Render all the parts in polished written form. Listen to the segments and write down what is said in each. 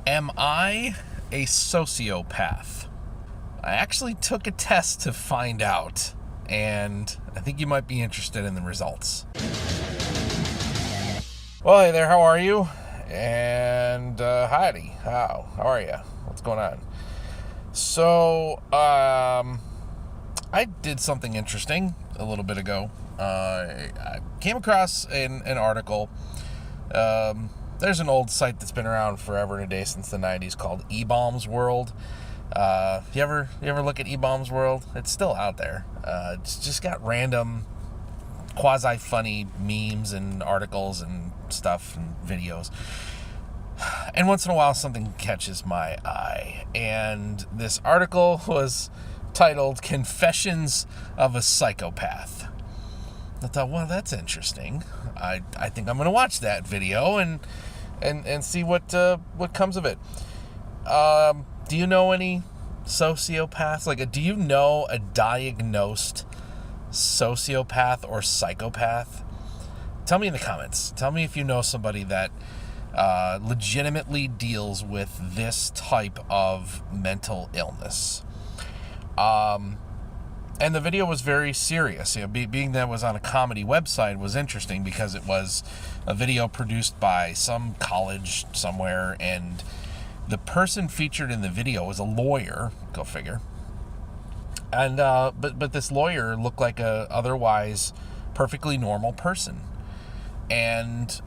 Am I a sociopath? I actually took a test to find out, and I think you might be interested in the results. Well, hey there, how are you? And Heidi, how are you? What's going on? So, I did something interesting a little bit ago. I came across an article. There's an old site that's been around forever and a day, since the 90s, called eBaum's World. You ever look at eBaum's World? It's still out there. It's just got random quasi-funny memes and articles and stuff and videos. And once in a while something catches my eye. And this article was titled "Confessions of a Psychopath." I thought, well, that's interesting. I think I'm going to watch that video and see what comes of it. Do you know any sociopaths? Do you know a diagnosed sociopath or psychopath? Tell me in the comments. Tell me if you know somebody that legitimately deals with this type of mental illness. And the video was very serious. Being that it was on a comedy website was interesting because it was a video produced by some college somewhere, and the person featured in the video was a lawyer. Go figure. And but this lawyer looked like a otherwise perfectly normal person, and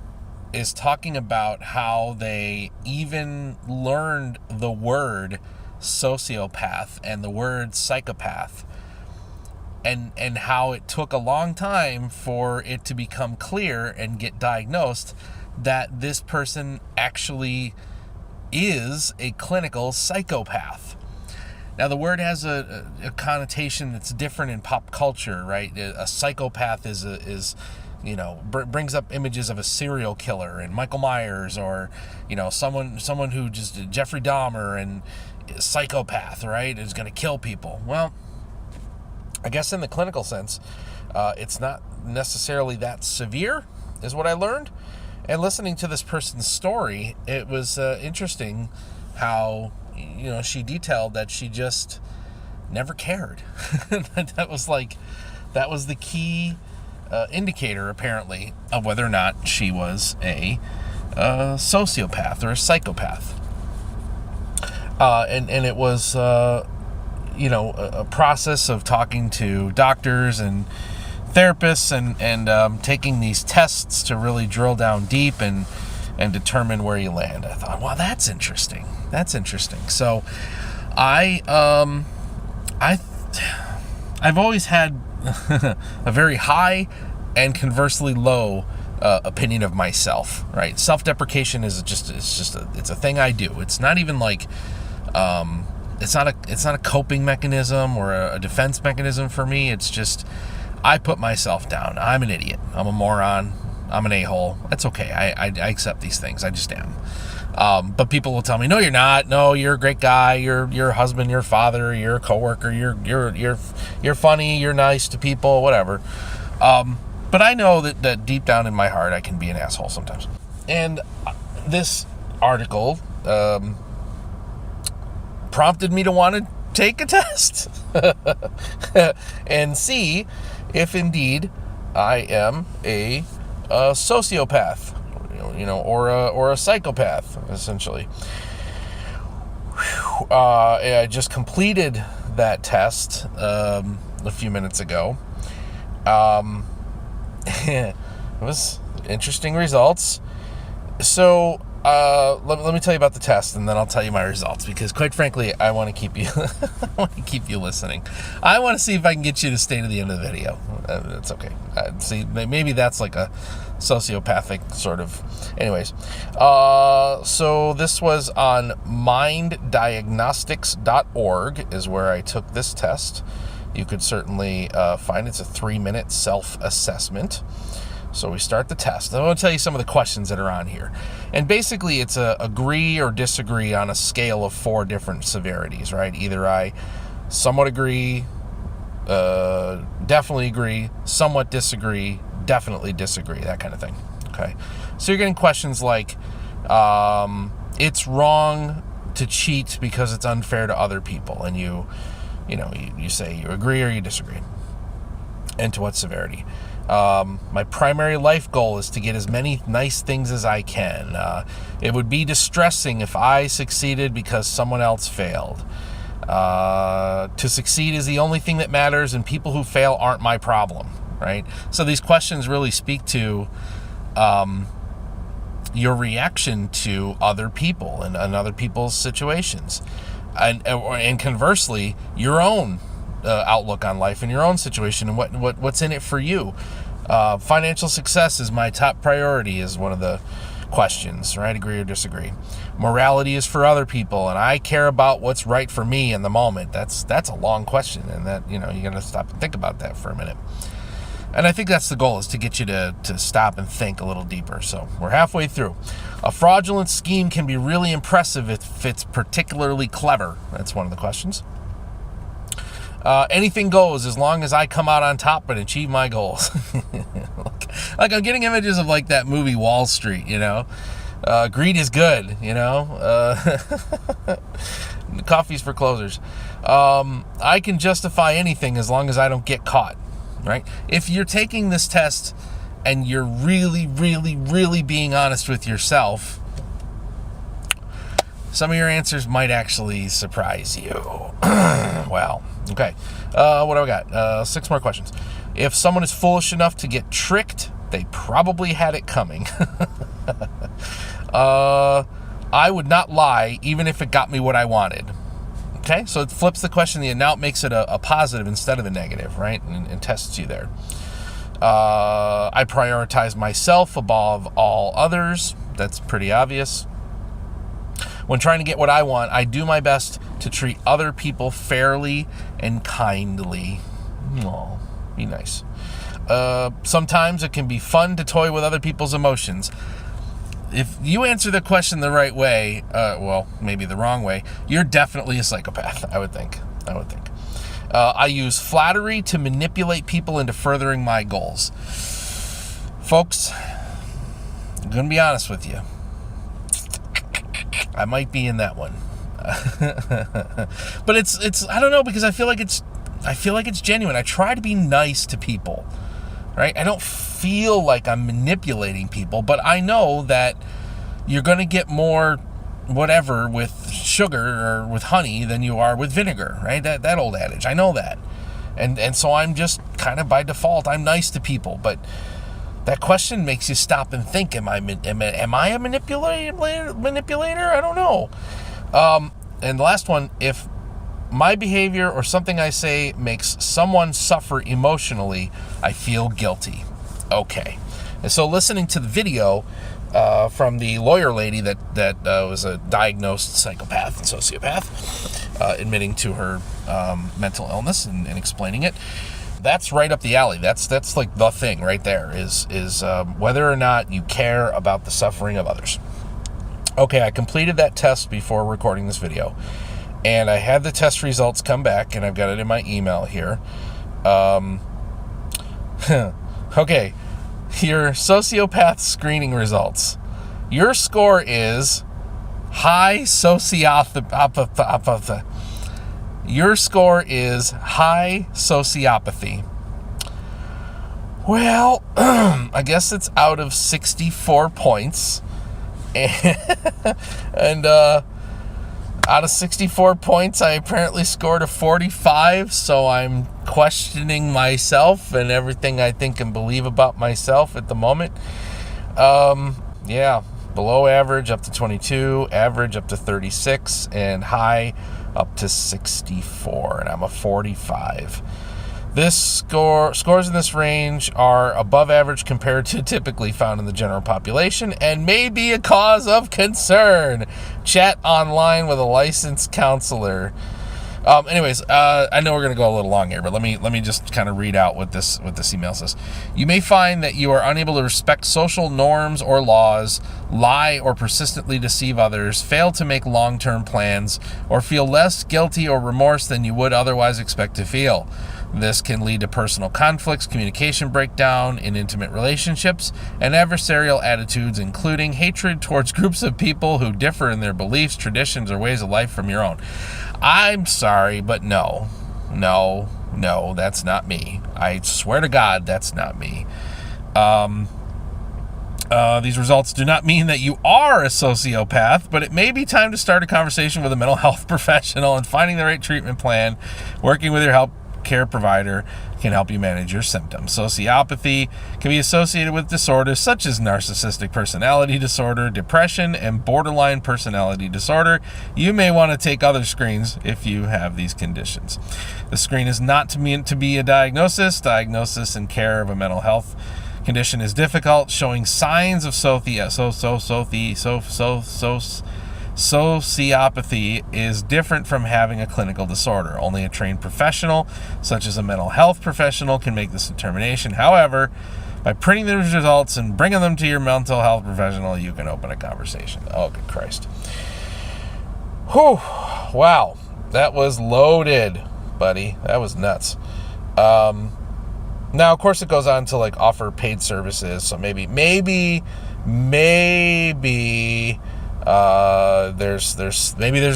is talking about how they even learned the word sociopath and the word psychopath, and how it took a long time for it to become clear and get diagnosed that this person actually is a clinical psychopath. Now, the word has a connotation that's different in pop culture, right? A psychopath is brings up images of a serial killer and Michael Myers, or someone who just Jeffrey Dahmer, and psychopath, right, is going to kill people. Well, I guess in the clinical sense, it's not necessarily that severe, is what I learned. And listening to this person's story, it was interesting how she detailed that she just never cared. that was the key indicator, apparently, of whether or not she was a sociopath or a psychopath. And it was a process of talking to doctors and therapists and taking these tests to really drill down deep and determine where you land. I thought, wow, that's interesting. So I've always had a very high and conversely low opinion of myself, right? Self-deprecation is it's a thing I do. It's not even like it's not a coping mechanism or a defense mechanism for me. It's just I put myself down. I'm an idiot. I'm a moron. I'm an a-hole. That's okay. I accept these things. I just am. But people will tell me, no, you're not. No, you're a great guy. You're a husband. You're a father. You're a coworker. You're funny. You're nice to people. Whatever. But I know that deep down in my heart, I can be an asshole sometimes. And this article prompted me to want to take a test and see if indeed I am a sociopath, or a psychopath, essentially. I just completed that test a few minutes ago. It was interesting results. So let me tell you about the test, and then I'll tell you my results, because quite frankly, I want to keep you listening. I want to see if I can get you to stay to the end of the video. It's okay. See, maybe that's like a sociopathic sort of. Anyways, so this was on minddiagnostics.org is where I took this test. You could certainly find it's a 3-minute self-assessment. So we start the test. I'm going to tell you some of the questions that are on here. And basically it's a agree or disagree on a scale of 4 different severities, right? Either I somewhat agree, definitely agree, somewhat disagree, definitely disagree, that kind of thing. Okay. So you're getting questions like, it's wrong to cheat because it's unfair to other people, and you say you agree or you disagree, and to what severity. My primary life goal is to get as many nice things as I can. It would be distressing if I succeeded because someone else failed. To succeed is the only thing that matters, and people who fail aren't my problem, right? So these questions really speak to your reaction to other people and other people's situations, and conversely, your own outlook on life and your own situation and what's in it for you. Financial success is my top priority is one of the questions, right? Agree or disagree. Morality is for other people, and I care about what's right for me in the moment. That's a long question, and that you got to stop and think about that for a minute. And I think that's the goal, is to get you to stop and think a little deeper. So we're halfway through. A fraudulent scheme can be really impressive if it's particularly clever. That's one of the questions. Anything goes as long as I come out on top and achieve my goals. like I'm getting images of like that movie Wall Street, greed is good, coffee's for closers. I can justify anything as long as I don't get caught, right? If you're taking this test and you're really, really, really being honest with yourself, some of your answers might actually surprise you. Wow. Okay. What do I got? 6 more questions. If someone is foolish enough to get tricked, they probably had it coming. I would not lie, even if it got me what I wanted. Okay, so it flips the question. Now it makes it a positive instead of a negative, right? And tests you there. I prioritize myself above all others. That's pretty obvious. When trying to get what I want, I do my best to treat other people fairly and kindly. Oh, be nice. Sometimes it can be fun to toy with other people's emotions. If you answer the question the right way, well, maybe the wrong way, you're definitely a psychopath, I would think. I use flattery to manipulate people into furthering my goals. Folks, I'm going to be honest with you. I might be in that one. But it's I don't know, because I feel like it's genuine. I try to be nice to people, right? I don't feel like I'm manipulating people, but I know that you're going to get more whatever with sugar or with honey than you are with vinegar, right? That old adage. I know that. And so I'm just kind of by default, I'm nice to people, but that question makes you stop and think, am I a manipulator? I don't know. And the last one, if my behavior or something I say makes someone suffer emotionally, I feel guilty. Okay. And so listening to the video from the lawyer lady that was a diagnosed psychopath and sociopath, admitting to her mental illness and explaining it, that's right up the alley. That's like the thing right there is whether or not you care about the suffering of others. Okay, I completed that test before recording this video, and I had the test results come back, and I've got it in my email here. Okay, your sociopath screening results. Your score is high sociopathy. Your score is high sociopathy. Well, I guess it's out of 64 points. And out of 64 points, I apparently scored a 45, so I'm questioning myself and everything I think and believe about myself at the moment. Yeah, below average up to 22, average up to 36, and high up to 64, and I'm a 45. This scores in this range are above average compared to typically found in the general population and may be a cause of concern. Chat online with a licensed counselor. Anyways, I know we're going to go a little long here, but let me just kind of read out what this email says. You may find that you are unable to respect social norms or laws, lie or persistently deceive others, fail to make long-term plans, or feel less guilty or remorse than you would otherwise expect to feel. This can lead to personal conflicts, communication breakdown in intimate relationships, and adversarial attitudes, including hatred towards groups of people who differ in their beliefs, traditions, or ways of life from your own. I'm sorry, but no, that's not me. I swear to God, that's not me. These results do not mean that you are a sociopath, but it may be time to start a conversation with a mental health professional, and finding the right treatment plan, working with your healthcare provider can help you manage your symptoms. Sociopathy can be associated with disorders such as narcissistic personality disorder, depression, and borderline personality disorder. You may want to take other screens if you have these conditions. The screen is not meant to be a diagnosis. Diagnosis and care of a mental health condition is difficult. Showing signs of sociopathy is different from having a clinical disorder. Only a trained professional, such as a mental health professional, can make this determination. However, by printing the results and bringing them to your mental health professional, you can open a conversation. Oh, good Christ. Whew. Wow. That was loaded, buddy. That was nuts. Now, of course, it goes on to like offer paid services. So maybe there's a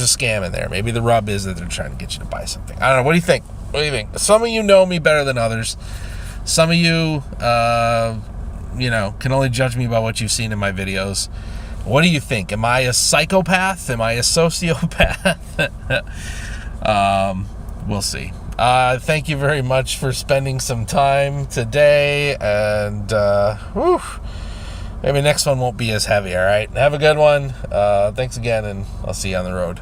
scam in there. Maybe the rub is that they're trying to get you to buy something. I don't know. What do you think? Some of you know me better than others. Some of you, can only judge me by what you've seen in my videos. What do you think? Am I a psychopath? Am I a sociopath? We'll see. Thank you very much for spending some time today, and maybe next one won't be as heavy. All right, have a good one. Thanks again, and I'll see you on the road.